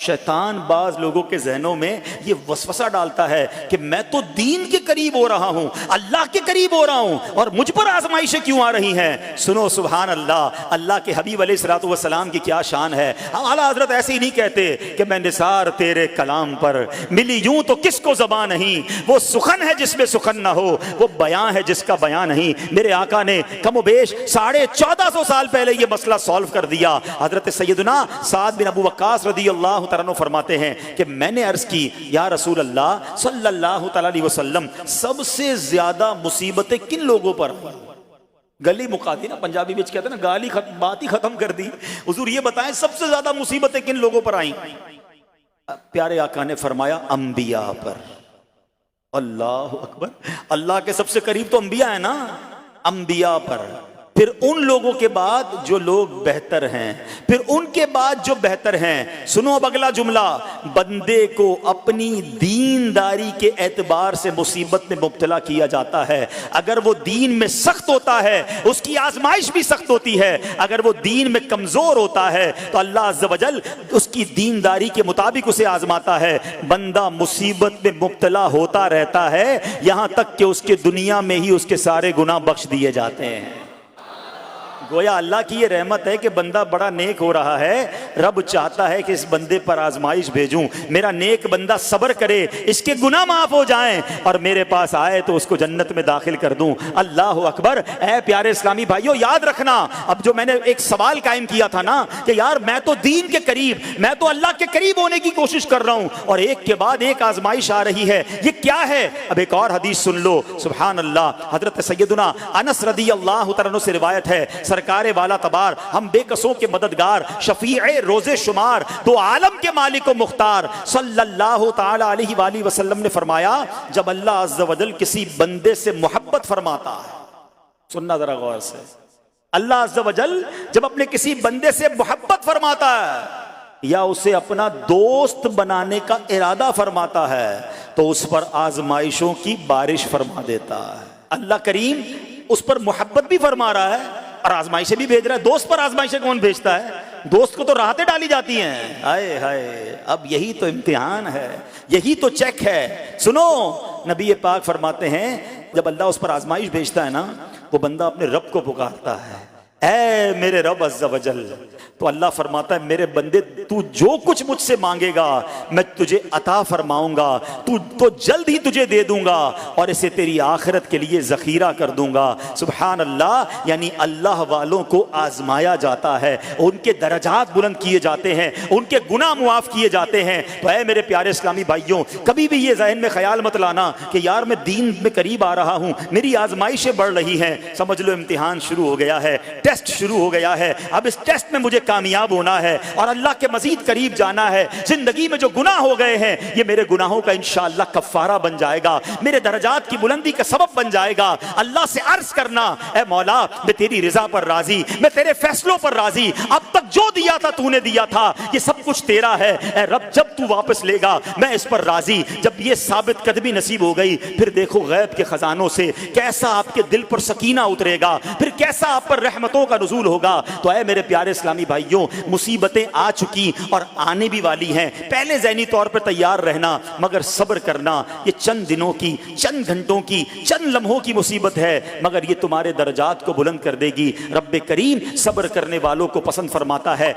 شیطان بعض لوگوں کے ذہنوں میں یہ وسوسہ ڈالتا ہے کہ میں تو دین کے قریب ہو رہا ہوں، اللہ کے قریب ہو رہا ہوں، اور مجھ پر آزمائشیں کیوں آ رہی ہیں؟ سنو سبحان اللہ، اللہ کے حبیب علیہ الصلوۃ والسلام کی کیا شان ہے۔ اعلیٰ حضرت ایسے ہی نہیں کہتے کہ میں نثار تیرے کلام پر، ملی یوں تو کس کو زبان نہیں، وہ سخن ہے جس میں سخن نہ ہو، وہ بیان ہے جس کا بیان نہیں۔ میرے آقا نے کم و بیش 1450 سال پہلے یہ مسئلہ سالو کر دیا۔ حضرت سیدنا سعد بن ابو وقاص رضی اللہ تعالیٰ عنہ فرماتے ہیں کہ میں نے عرض کی یا رسول اللہ صلی اللہ تعالیٰ علیہ وسلم، سب سے زیادہ مصیبتیں کن لوگوں پر؟ گلی مکا دی نا، پنجابی میں کہتے ہیں نا، گالی بات ہی ختم کر دی۔ حضور یہ بتائیں سب سے زیادہ مصیبتیں کن لوگوں پر آئیں؟ پیارے آقا نے فرمایا انبیاء پر۔ اللہ اکبر، اللہ کے سب سے قریب تو انبیاء ہیں نا، انبیاء پر، پھر ان لوگوں کے بعد جو لوگ بہتر ہیں، پھر ان کے بعد جو بہتر ہیں۔ سنو اب اگلا جملہ، بندے کو اپنی دینداری کے اعتبار سے مصیبت میں مبتلا کیا جاتا ہے۔ اگر وہ دین میں سخت ہوتا ہے اس کی آزمائش بھی سخت ہوتی ہے، اگر وہ دین میں کمزور ہوتا ہے تو اللہ عز و جل اس کی دینداری کے مطابق اسے آزماتا ہے۔ بندہ مصیبت میں مبتلا ہوتا رہتا ہے یہاں تک کہ اس کے دنیا میں ہی اس کے سارے گناہ بخش دیے جاتے ہیں۔ گویا اللہ کی یہ رحمت ہے کہ بندہ بڑا نیک ہو رہا ہے، رب چاہتا ہے کہ اس بندے پر آزمائش بھیجوں، میرا نیک بندہ صبر کرے، اس کے گناہ معاف ہو جائیں اور میرے پاس آئے تو اس کو جنت میں داخل کر دوں۔ اللہ اکبر۔ اے پیارے اسلامی بھائیو، یاد رکھنا، اب جو میں نے ایک سوال قائم کیا تھا نا کہ یار میں تو دین کے قریب، میں تو اللہ کے قریب ہونے کی کوشش کر رہا ہوں اور ایک کے بعد ایک آزمائش آ رہی ہے، یہ کیا ہے؟ اب ایک اور حدیث سن لو، سبحان اللہ۔ حضرت سیدنا انس رضی اللہ تعالیٰ عنہ سے روایت ہے، سرکار والا تبار، ہم بے کسوں کے مددگار، شفیع روز شمار، دو عالم کے مالک و مختار صلی اللہ تعالی علیہ وآلہ وسلم نے فرمایا، جب اللہ عز و جل کسی بندے سے محبت فرماتا ہے، سننا ذرا غور سے، اللہ عز و جل جب اپنے کسی بندے سے محبت فرماتا ہے یا اسے اپنا دوست بنانے کا ارادہ فرماتا ہے تو اس پر آزمائشوں کی بارش فرما دیتا ہے۔ اللہ کریم اس پر محبت بھی فرما رہا ہے اور آزمائشیں بھی بھیج رہا ہے۔ دوست پر آزمائشیں کون بھیجتا ہے؟ دوست کو تو راحتیں ڈالی جاتی ہیں۔ ہائے ہائے، اب یہی تو امتحان ہے، یہی تو چیک ہے۔ سنو، نبی پاک فرماتے ہیں جب اللہ اس پر آزمائش بھیجتا ہے نا، وہ بندہ اپنے رب کو پکارتا ہے، اے میرے رب عز و جل، تو اللہ فرماتا ہے میرے بندے تو جو کچھ مجھ سے مانگے گا میں تجھے عطا فرماؤں گا، تو جلد ہی تجھے دے دوں گا اور اسے تیری آخرت کے لیے ذخیرہ کر دوں گا۔ سبحان اللہ۔ یعنی اللہ والوں کو آزمایا جاتا ہے، ان کے درجات بلند کیے جاتے ہیں، ان کے گناہ معاف کیے جاتے ہیں۔ تو اے میرے پیارے اسلامی بھائیوں، کبھی بھی یہ ذہن میں خیال مت لانا کہ یار میں دین میں قریب آ رہا ہوں، میری آزمائشیں بڑھ رہی ہیں۔ سمجھ لو امتحان شروع ہو گیا ہے، ٹیسٹ شروع ہو گیا ہے، اب اس ٹیسٹ میں مجھے کامیاب ہونا ہے اور اللہ کے مزید قریب جانا ہے۔ زندگی میں جو گناہ ہو گئے ہیں یہ میرے گناہوں کا انشاءاللہ کفارہ بن جائے گا، میرے درجات کی بلندی کا سبب بن جائے گا۔ اللہ سے عرض کرنا، اے مولا میں تیری رضا پر راضی، میں تیرے فیصلوں پر راضی، اب تک جو دیا تھا تو نے دیا تھا، یہ سب کچھ تیرا ہے۔ اے رب جب تو واپس لے گا میں اس پر راضی۔ جب یہ ثابت قدمی نصیب ہو گئی پھر دیکھو غیب کے خزانوں سے کیسا آپ کے دل پر سکینہ اترے گا، پھر کیسا آپ پر رحمتوں کا نزول ہوگا۔ تو اے میرے پیارے اسلامی بھائیوں، مصیبتیں آ چکی اور آنے بھی والی ہیں، پہلے ذہنی طور پر تیار رہنا مگر صبر کرنا۔ یہ چند دنوں کی، چند گھنٹوں کی، چند لمحوں کی مصیبت ہے مگر یہ تمہارے درجات کو بلند کر دے گی۔ رب کریم صبر کرنے والوں کو پسند فرماتا ہے۔